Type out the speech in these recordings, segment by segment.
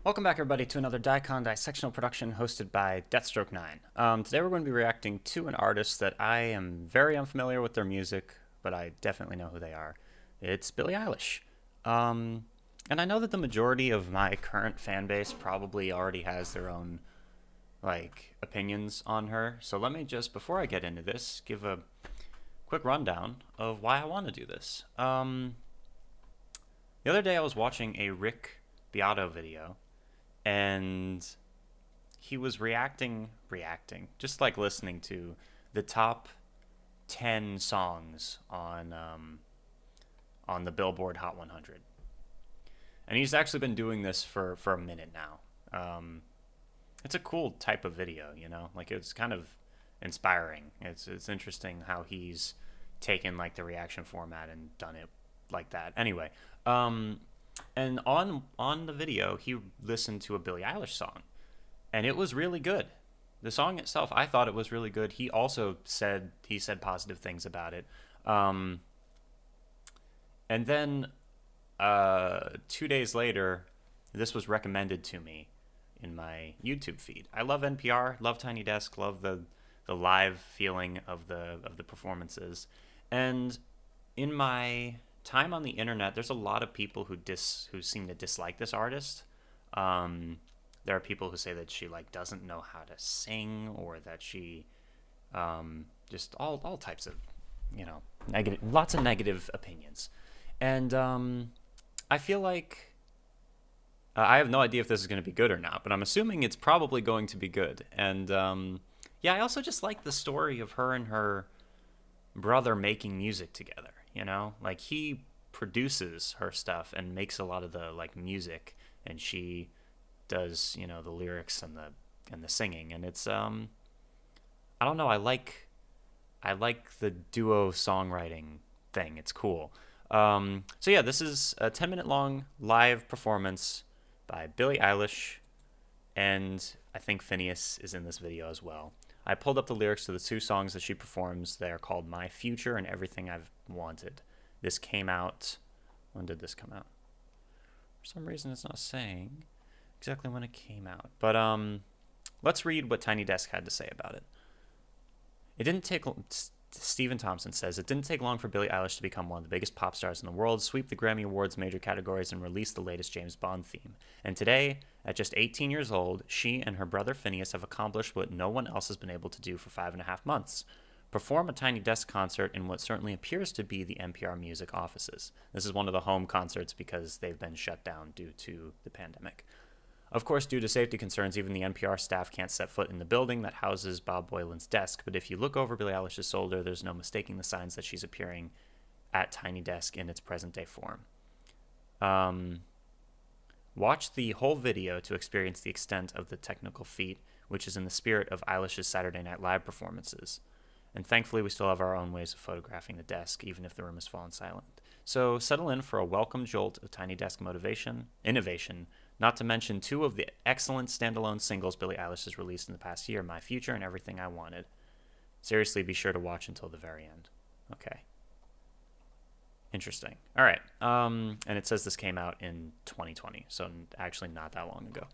Welcome back, everybody, to another dicondissectional production hosted by Deathstroke9. Today we're going to be reacting to an artist that I am very unfamiliar with their music, but I definitely know who they are. It's Billie Eilish. And I know that the majority of my current fan base probably already has their own, opinions on her. So let me just, before I get into this, give a quick rundown of why I want to do this. The other day I was watching a Rick Beato video, and he was reacting, just like listening to the top 10 songs on the Billboard Hot 100. And he's actually been doing this for a minute now. It's a cool type of video, you know? Like, it's kind of inspiring. It's interesting how he's taken, like, the reaction format and done it like that. Anyway, and on the video, he listened to a Billie Eilish song, and it was really good. The song itself, I thought it was really good. He also said positive things about it. And then 2 days later, this was recommended to me in my YouTube feed. I love NPR, love Tiny Desk, love the live feeling of the performances, and in my time on the internet, there's a lot of people who seem to dislike this artist. There are people who say that she doesn't know how to sing, or that she just all types of negative, lots of negative opinions. And I feel like I have no idea if this is going to be good or not, but I'm assuming it's probably going to be good. And yeah, I also just like the story of her and her brother making music together. Like, he produces her stuff and makes a lot of the music, and she does the lyrics and the singing, and it's I don't know, I like the duo songwriting thing. It's cool. So yeah, this is a 10-minute long live performance by Billie Eilish, and I think Phineas is in this video as well. I pulled up the lyrics to the two songs that she performs. They are called My Future and Everything I've Wanted. This came out... When did this come out? For some reason it's not saying exactly when it came out. But let's read what Tiny Desk had to say about it. It didn't take... Stephen Thompson says, "It didn't take long for Billie Eilish to become one of the biggest pop stars in the world, sweep the Grammy Awards major categories, and release the latest James Bond theme. And today, at just 18 years old, she and her brother Phineas have accomplished what no one else has been able to do for 5.5 months. Perform a Tiny Desk concert in what certainly appears to be the NPR Music offices." This is one of the home concerts because they've been shut down due to the pandemic. "Of course, due to safety concerns, even the NPR staff can't set foot in the building that houses Bob Boylan's desk, but if you look over Billie Eilish's shoulder, there's no mistaking the signs that she's appearing at Tiny Desk in its present-day form. Watch the whole video to experience the extent of the technical feat, which is in the spirit of Eilish's Saturday Night Live performances. And thankfully, we still have our own ways of photographing the desk, even if the room has fallen silent. So settle in for a welcome jolt of Tiny Desk innovation, not to mention two of the excellent standalone singles Billie Eilish has released in the past year, My Future and Everything I Wanted. Seriously, be sure to watch until the very end." Okay. Interesting. All right. And it says this came out in 2020, so actually not that long ago.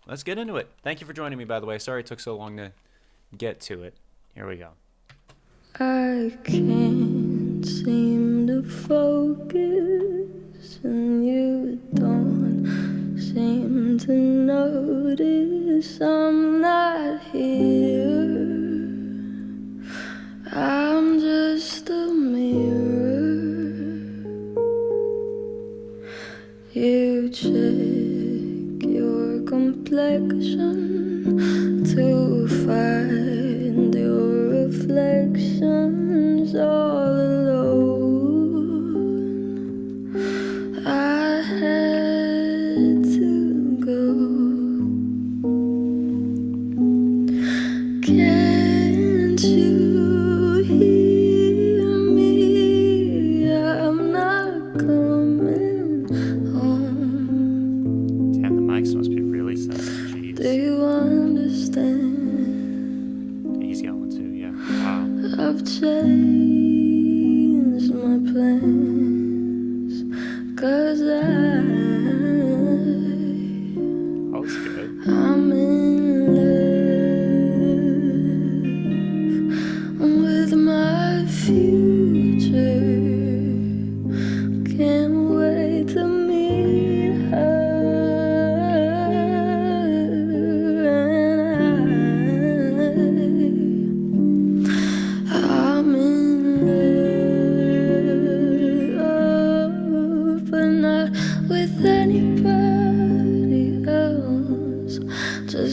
Let's get into it. Thank you for joining me, by the way. Sorry it took so long to get to it. Here we go. I can't seem to focus, and you don't seem to notice I'm not here. I'm just a mirror. You check your complexion to find your reflections all alone. I had to go. Can't you hear me? I'm not coming home. Damn, the mics must be really sensitive. Jeez. Do you understand? He's going too, yeah. Wow.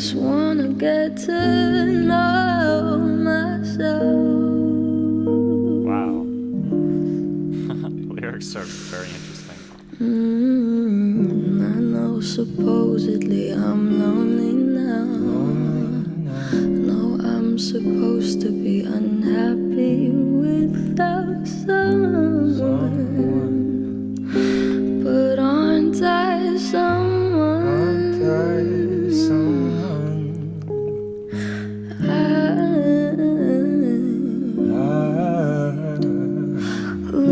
just wanna get to know myself. Wow. Lyrics are very interesting. I know supposedly I'm lonely now. No, I'm supposed to be unhappy without someone. But aren't I someone? Like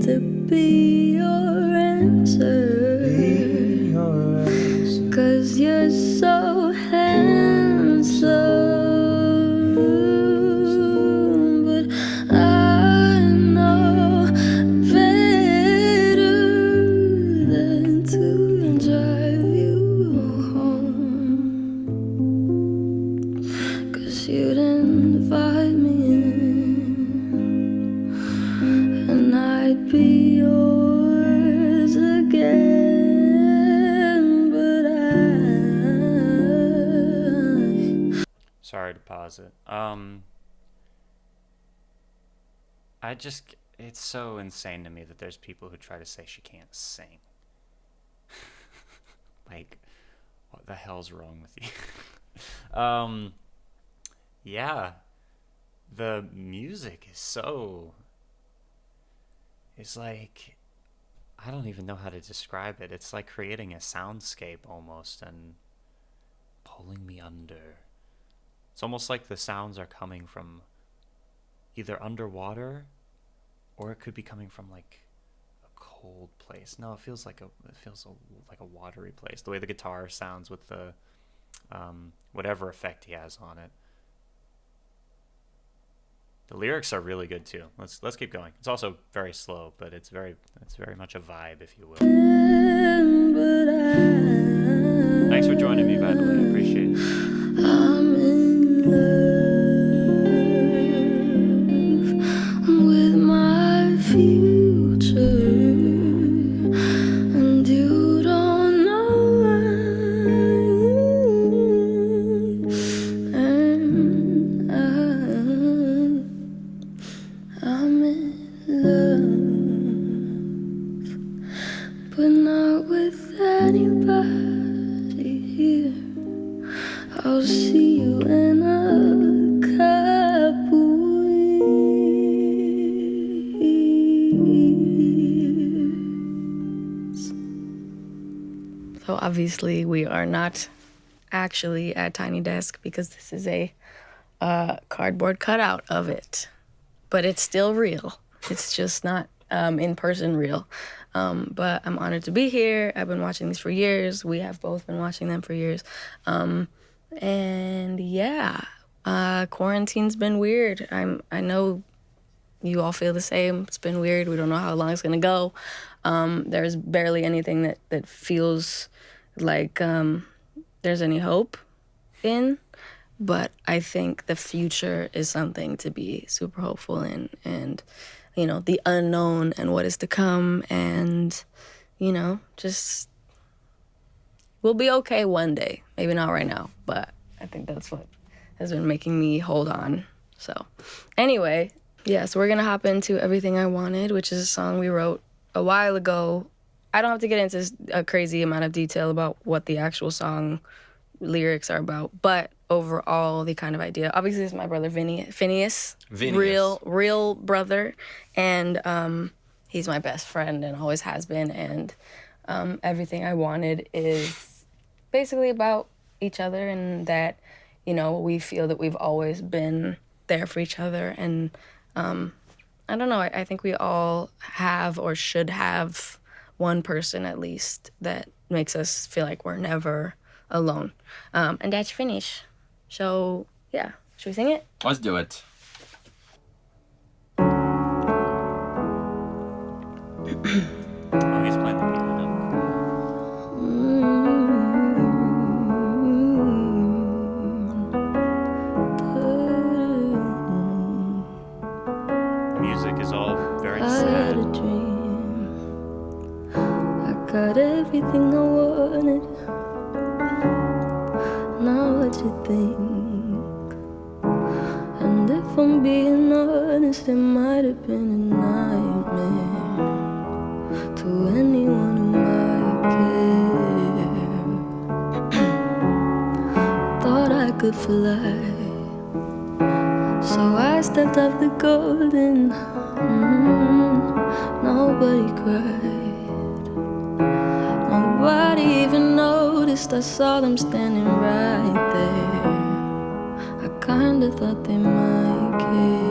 to be your answer. 'Cause you're so handsome. But I know better than to drive you home. 'Cause you'd invite me in, and I'd be yours again. But Sorry to pause it. It's so insane to me that there's people who try to say she can't sing. Like, what the hell's wrong with you? Yeah, the music is so. It's like, I don't even know how to describe it. It's like creating a soundscape almost and pulling me under. It's almost like the sounds are coming from either underwater or it could be coming from like a cold place. No, it feels like like a watery place. The way the guitar sounds with the whatever effect he has on it. The lyrics are really good too. Let's keep going. It's also very slow, but it's very much a vibe, if you will. Thanks for joining me, by the way. I appreciate it. I'm in love with my future, and you don't know why. And I'm in love, but not with anybody here. I'll see you in a couple weeks. So obviously we are not actually at Tiny Desk because this is a cardboard cutout of it. But it's still real. It's just not in person real. But I'm honored to be here. I've been watching these for years. We have both been watching them for years. And yeah, quarantine's been weird. I know you all feel the same. It's been weird. We don't know how long it's gonna go. There's barely anything that feels like there's any hope in. But I think the future is something to be super hopeful in, and you know, the unknown and what is to come, and you know, just we'll be okay one day. Maybe not right now, but I think that's what has been making me hold on. So anyway, yeah, so we're gonna hop into Everything I Wanted, which is a song we wrote a while ago. I don't have to get into a crazy amount of detail about what the actual song lyrics are about, but overall the kind of idea. Obviously, it's my brother Phineas. Real brother, and he's my best friend and always has been. And Everything I Wanted is basically about each other, and that, you know, we feel that we've always been there for each other. And I don't know, I think we all have or should have one person at least that makes us feel like we're never alone. And that's Finish. So yeah, should we sing it? Let's do it. Oh, he's playing the piano. The music is all very I had sad. a dream. I got everything I wanted. Now what you think? And if I'm being honest, it might have been a nightmare to anyone who might care. Thought I could fly, so I stepped off the golden. Nobody cried, nobody even noticed. I saw them standing right there. I kinda thought they might care.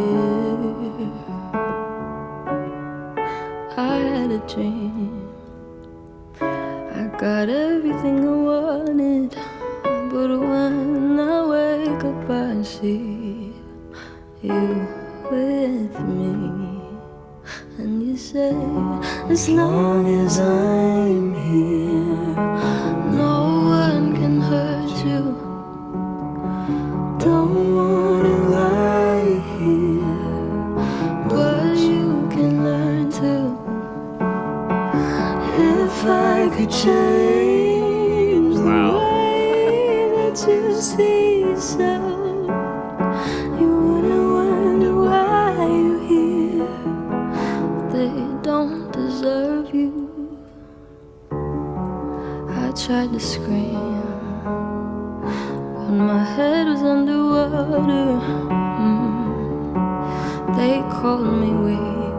I had a dream, I got everything I wanted, but when I wake up I see you with me, and you say, as long as I'm here, no one can hurt you. Don't wanna lie here, but you can learn to. If I could change the way that you see yourself, you wouldn't wonder why you're here. They don't deserve you. I tried to scream, but my head was underwater. They called me weak,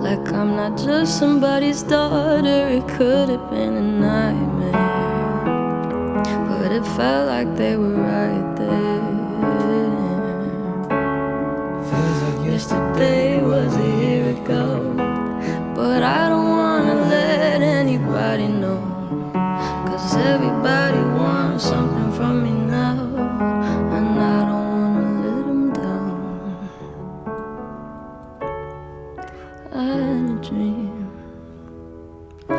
like I'm not just somebody's daughter. It could have been a nightmare, but it felt like they were right there. Feels like yesterday was a year ago, but I don't wanna let anybody know, 'cause everybody wants something from me now, and I don't wanna let them down. I had a dream, I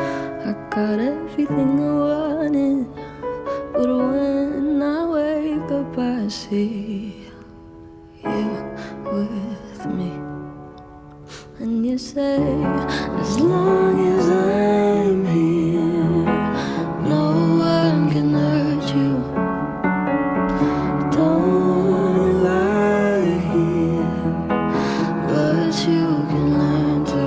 got everything I wanted, but when I wake up I see you with me, and you say, as long as I'm here, no one can hurt you. Don't wanna lie here, but you can learn to.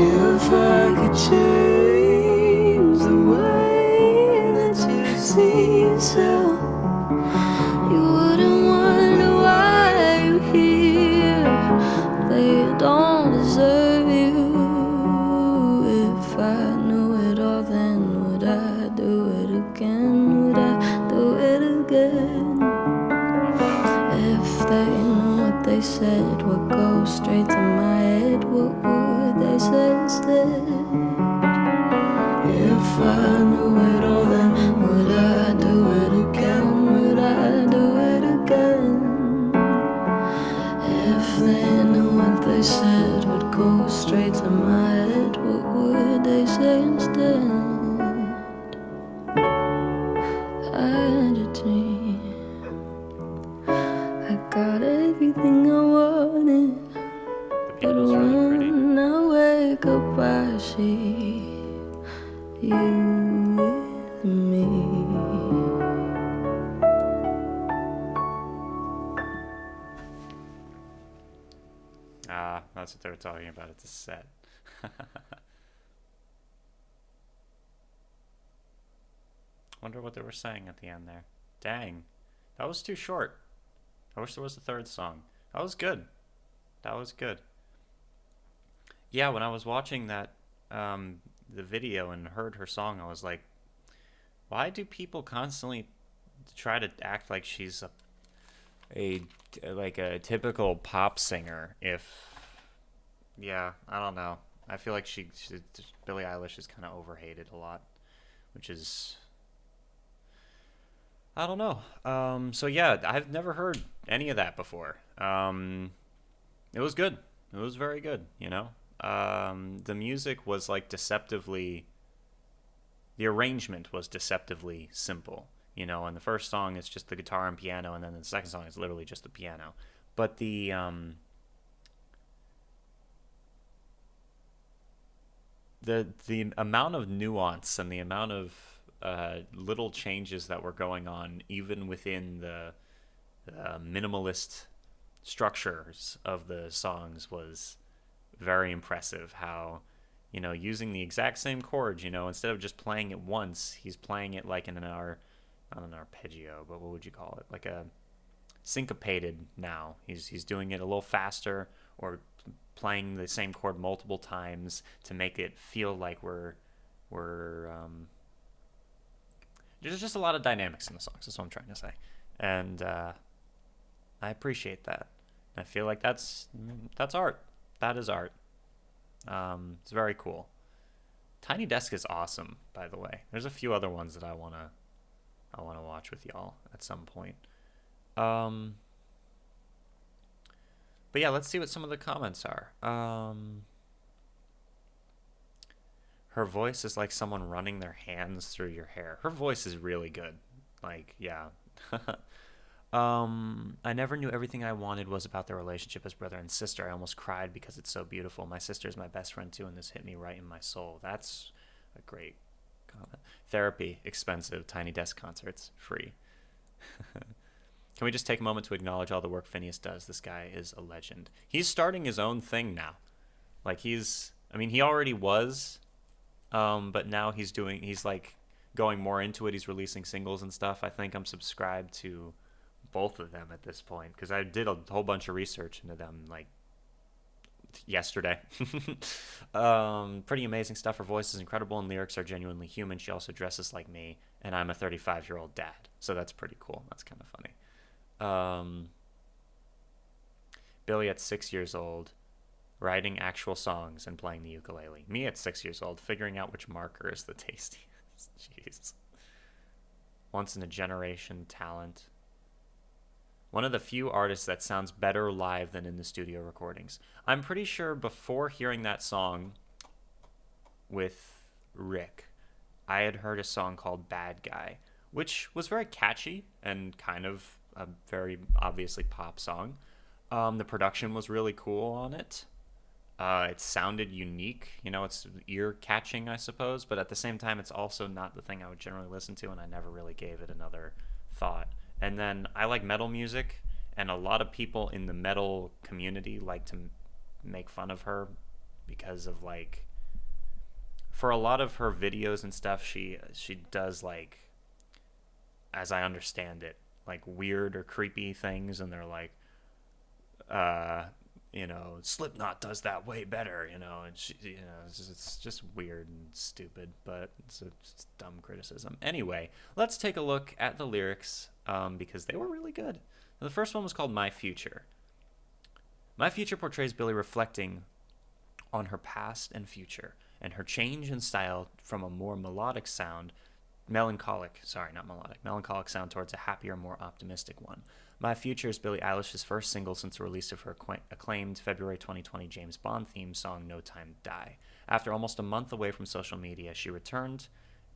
If I could change the way that you see yourself, you wouldn't wonder why you're here. They don't deserve you. If I knew it all, then would I do it again? Would I do it again? If they knew what they said would go straight to my head, what would they say instead? If I knew it all, then would I do it again? Would I do it again? If they knew what they said would go straight to my head, what would they say instead? I had a dream, I got everything I wanted, The but piano's really pretty. when I wake up I see you with me. Ah, that's what they were talking about. It's a set. Wonder what they were saying at the end there. Dang, that was too short. I wish there was a third song. That was good. That was good. Yeah, when I was watching that, the video and heard her song, I was like, why do people constantly try to act like she's a like a typical pop singer? Yeah, I don't know. I feel like Billie Eilish is kind of overhated a lot, which is, I don't know. So yeah, I've never heard any of that before. It was good. It was very good. The music was like deceptively. The arrangement was deceptively simple. And the first song is just the guitar and piano, and then the second song is literally just the piano. But the amount of nuance and the amount of little changes that were going on, even within the minimalist structures of the songs, was very impressive. How, using the exact same chords, instead of just playing it once, he's playing it like in not an arpeggio, but what would you call it? Like a syncopated now. He's doing it a little faster, or playing the same chord multiple times to make it feel like we're there's just a lot of dynamics in the songs. That's what I'm trying to say, and I appreciate that. I feel like that's art. That is art. It's very cool. Tiny Desk is awesome, by the way. There's a few other ones that I wanna watch with y'all at some point. Um, but yeah, let's see what some of the comments are. Her voice is like someone running their hands through your hair. Her voice is really good. Like, yeah. I never knew everything I wanted was about their relationship as brother and sister. I almost cried because it's so beautiful. My sister is my best friend too, and this hit me right in my soul. That's a great comment. Therapy, expensive. Tiny Desk concerts, free. Can we just take a moment to acknowledge all the work Phineas does? This guy is a legend. He's starting his own thing now. Like, he already was, but now he's like going more into it. He's releasing singles and stuff. I think I'm subscribed to both of them at this point, because I did a whole bunch of research into them like yesterday. Pretty amazing stuff. Her voice is incredible and lyrics are genuinely human. She also dresses like me, and I'm a 35-year-old dad, so that's pretty cool. That's kind of funny. Billy at 6 years old, writing actual songs and playing the ukulele. Me at 6 years old, figuring out which marker is the tastiest. Jeez. Once in a generation talent. One of the few artists that sounds better live than in the studio recordings. I'm pretty sure before hearing that song with Rick, I had heard a song called Bad Guy, which was very catchy and kind of a very obviously pop song. The production was really cool on it. It sounded unique. It's ear catching, I suppose, but at the same time, it's also not the thing I would generally listen to, and I never really gave it another thought. And then I like metal music, and a lot of people in the metal community like to make fun of her because of, like, for a lot of her videos and stuff, she does, like, as I understand it, like weird or creepy things, and they're like, Slipknot does that way better, and it's just weird and stupid, but it's a dumb criticism. Anyway, let's take a look at the lyrics, because they were really good. The first one was called My Future. My future portrays Billie reflecting on her past and future, and her change in style from a more melancholic sound towards a happier, more optimistic one. My Future is Billie Eilish's first single since the release of her acclaimed February 2020 James Bond theme song No Time to Die. After almost a month away from social media, she returned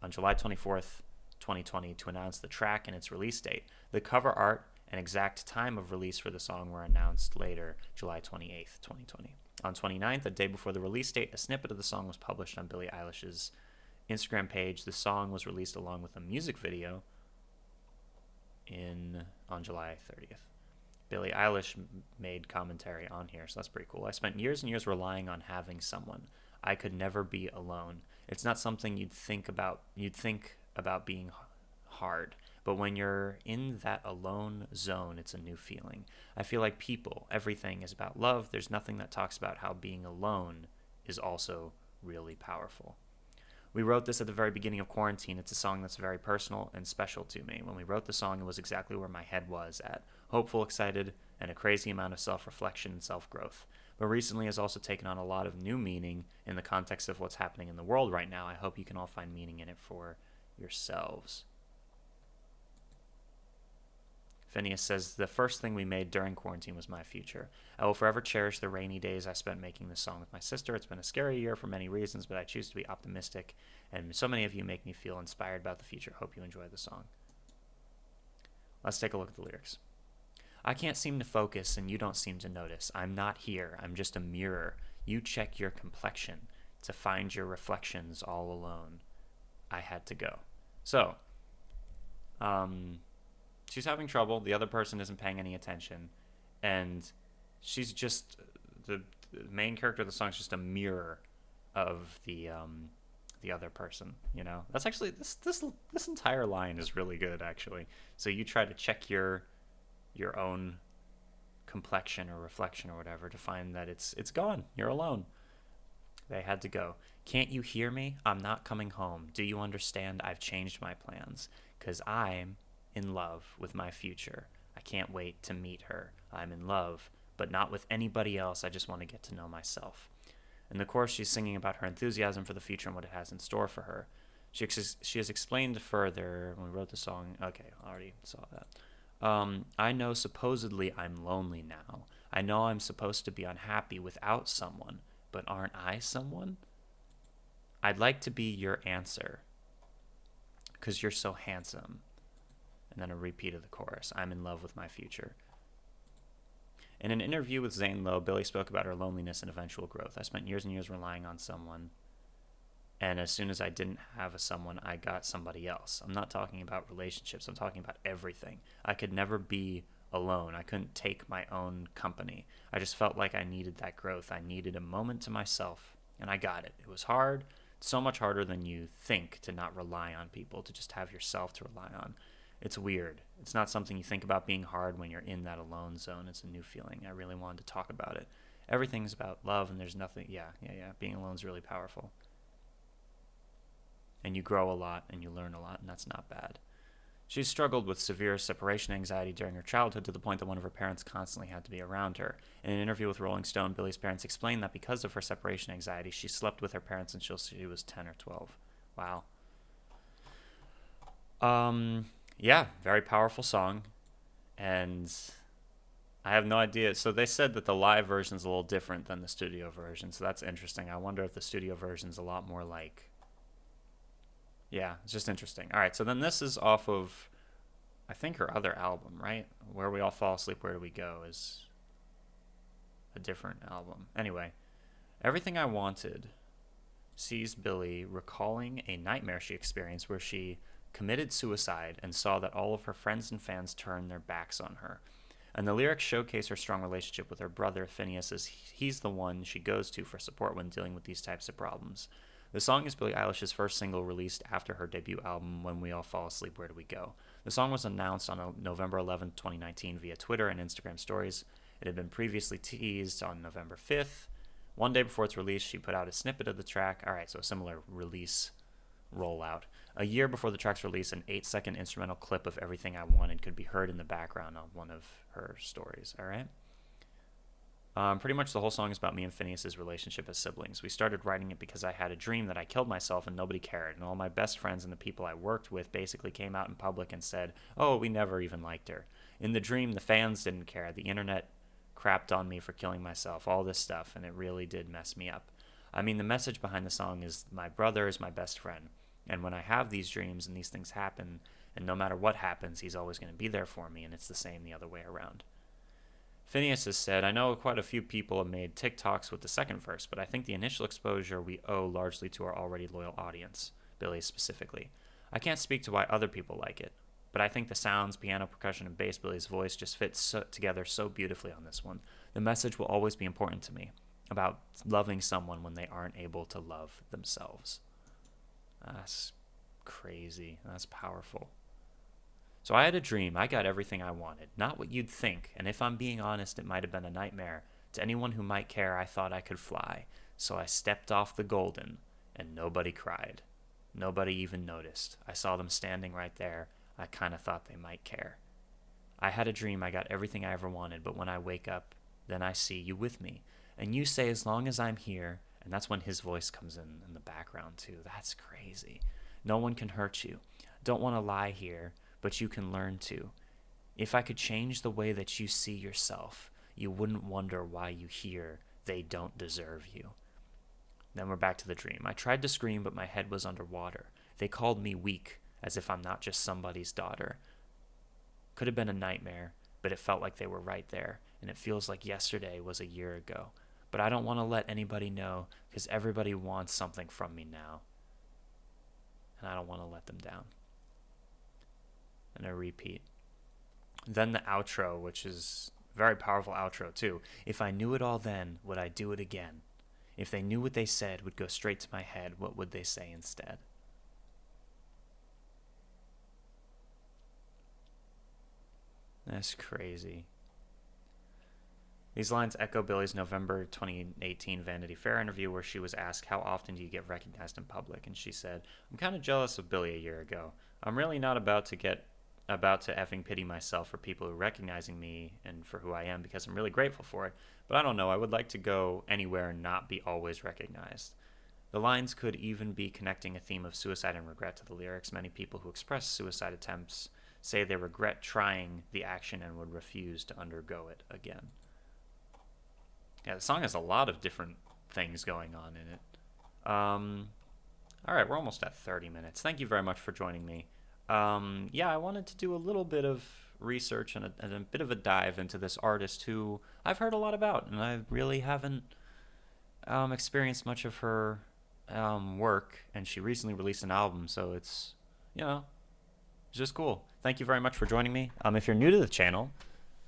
on July 24th, 2020 to announce the track and its release date. The cover art and exact time of release for the song were announced later, July 28th, 2020. On 29th, a day before the release date, a snippet of the song was published on Billie Eilish's Instagram page. The song was released along with a music video on July 30th. Billie Eilish made commentary on here, so that's pretty cool. I spent years and years relying on having someone. I could never be alone. It's not something you'd think about being hard, but when you're in that alone zone, it's a new feeling. I feel like everything is about love. There's nothing that talks about how being alone is also really powerful. We wrote this at the very beginning of quarantine. It's a song that's very personal and special to me. When we wrote the song, it was exactly where my head was at. Hopeful, excited, and a crazy amount of self-reflection and self-growth. But recently has also taken on a lot of new meaning in the context of what's happening in the world right now. I hope you can all find meaning in it for yourselves. Phineas says, the first thing we made during quarantine was My Future. I will forever cherish the rainy days I spent making this song with my sister. It's been a scary year for many reasons, but I choose to be optimistic, and so many of you make me feel inspired about the future. Hope you enjoy the song. Let's take a look at the lyrics. I can't seem to focus, and you don't seem to notice. I'm not here. I'm just a mirror. You check your complexion. to find your reflections all alone. I had to go. So, she's having trouble. The other person isn't paying any attention. And she's just, the main character of the song is just a mirror of the other person. You know, that's actually this entire line is really good actually. So you try to check your own complexion or reflection or whatever to find that it's gone. You're alone. They had to go. Can't you hear me? I'm not coming home. Do you understand? I've changed my plans. 'Cause I'm in love with my future. I can't wait to meet her. I'm in love, but not with anybody else. I just want to get to know myself. In the chorus, she's singing about her enthusiasm for the future and what it has in store for her. She has explained further when we wrote the song. Okay, I already saw that. I know supposedly I'm lonely now. I know I'm supposed to be unhappy without someone, but aren't I someone? I'd like to be your answer, 'cause you're so handsome. And then a repeat of the chorus. I'm in love with my future. In an interview with Zane Lowe, Billie spoke about her loneliness and eventual growth. I spent years and years relying on someone, and as soon as I didn't have a someone, I got somebody else. I'm not talking about relationships. I'm talking about everything. I could never be alone. I couldn't take my own company. I just felt like I needed that growth. I needed a moment to myself, and I got it. It was hard, so much harder than you think to not rely on people, to just have yourself to rely on. It's weird. It's not something you think about being hard when you're in that alone zone. It's a new feeling. I really wanted to talk about it. Everything's about love, and there's nothing. Yeah. Being alone is really powerful. And you grow a lot, and you learn a lot, and that's not bad. She struggled with severe separation anxiety during her childhood to the point that one of her parents constantly had to be around her. In an interview with Rolling Stone, Billie's parents explained that because of her separation anxiety, she slept with her parents until she was 10 or 12. Wow. Yeah, very powerful song. And I have no idea. So they said that the live version is a little different than the studio version. So that's interesting. I wonder if the studio version is a lot more like. Yeah, it's just interesting. All right, so then this is off of, I think, her other album, right? Where We All Fall Asleep, Where Do We Go is a different album. Anyway, Everything I Wanted sees Billie recalling a nightmare she experienced where she committed suicide and saw that all of her friends and fans turned their backs on her. And the lyrics showcase her strong relationship with her brother Phineas, as he's the one she goes to for support when dealing with these types of problems. The song is Billie Eilish's first single released after her debut album, When We All Fall Asleep, Where Do We Go? The song was announced on November 11, 2019 via Twitter and Instagram stories. It had been previously teased on November 5th. One day before its release, she put out a snippet of the track. All right, so a similar release rollout. A year before the track's release, an 8-second instrumental clip of Everything I Wanted could be heard in the background on one of her stories. All right? Pretty much the whole song is about me and Phineas's relationship as siblings. We started writing it because I had a dream that I killed myself and nobody cared, and all my best friends and the people I worked with basically came out in public and said, oh, we never even liked her. In the dream, the fans didn't care. The internet crapped on me for killing myself, all this stuff, and it really did mess me up. I mean, the message behind the song is my brother is my best friend, and when I have these dreams and these things happen, and no matter what happens, he's always going to be there for me, and it's the same the other way around. Phineas has said, I know quite a few people have made TikToks with the second verse, but I think the initial exposure we owe largely to our already loyal audience, Billie specifically. I can't speak to why other people like it, but I think the sounds, piano, percussion, and bass, Billie's voice just fit together so beautifully on this one. The message will always be important to me, about loving someone when they aren't able to love themselves. That's crazy. That's powerful. So I had a dream. I got everything I wanted. Not what you'd think. And if I'm being honest, it might have been a nightmare. To anyone who might care, I thought I could fly. So I stepped off the golden, and nobody cried. Nobody even noticed. I saw them standing right there. I kind of thought they might care. I had a dream. I got everything I ever wanted. But when I wake up, then I see you with me. And you say, as long as I'm here. And that's when his voice comes in the background, too. That's crazy. No one can hurt you. Don't want to lie here. But you can learn to. If I could change the way that you see yourself, you wouldn't wonder why you hear they don't deserve you. Then we're back to the dream. I tried to scream, but my head was underwater. They called me weak, as if I'm not just somebody's daughter. Could have been a nightmare, but it felt like they were right there, and it feels like yesterday was a year ago. but I don't want to let anybody know because everybody wants something from me now, and I don't want to let them down. And I repeat. Then the outro, which is a very powerful outro too. If I knew it all then, would I do it again? If they knew what they said would go straight to my head, what would they say instead? That's crazy. These lines echo Billie's November 2018 Vanity Fair interview where she was asked, how often do you get recognized in public? And she said, I'm kind of jealous of Billie a year ago. I'm really not about to effing pity myself for people who are recognizing me and for who I am because I'm really grateful for it. But I don't know, I would like to go anywhere and not be always recognized. The lines could even be connecting a theme of suicide and regret to the lyrics. Many people who express suicide attempts say they regret trying the action and would refuse to undergo it again. Yeah, the song has a lot of different things going on in it. All right, we're almost at 30 minutes. Thank you very much for joining me. Yeah, I wanted to do a little bit of research and a bit of a dive into this artist who I've heard a lot about, and I really haven't experienced much of her work. And she recently released an album, so it's, it's just cool. Thank you very much for joining me. If you're new to the channel,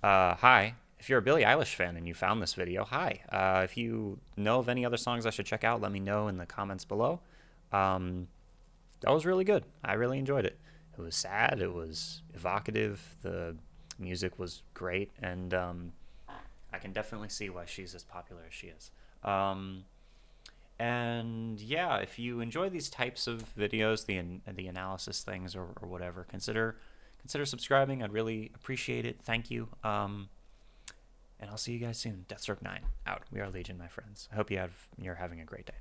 hi. If you're a Billie Eilish fan and you found this video, hi. If you know of any other songs I should check out, let me know in the comments below. That was really good. I really enjoyed it. It was sad. It was evocative. The music was great. And I can definitely see why she's as popular as she is. And yeah, if you enjoy these types of videos, the analysis things or whatever, consider subscribing. I'd really appreciate it. Thank you. And I'll see you guys soon. Deathstroke 9 out. We are Legion, my friends. I hope you're having a great day.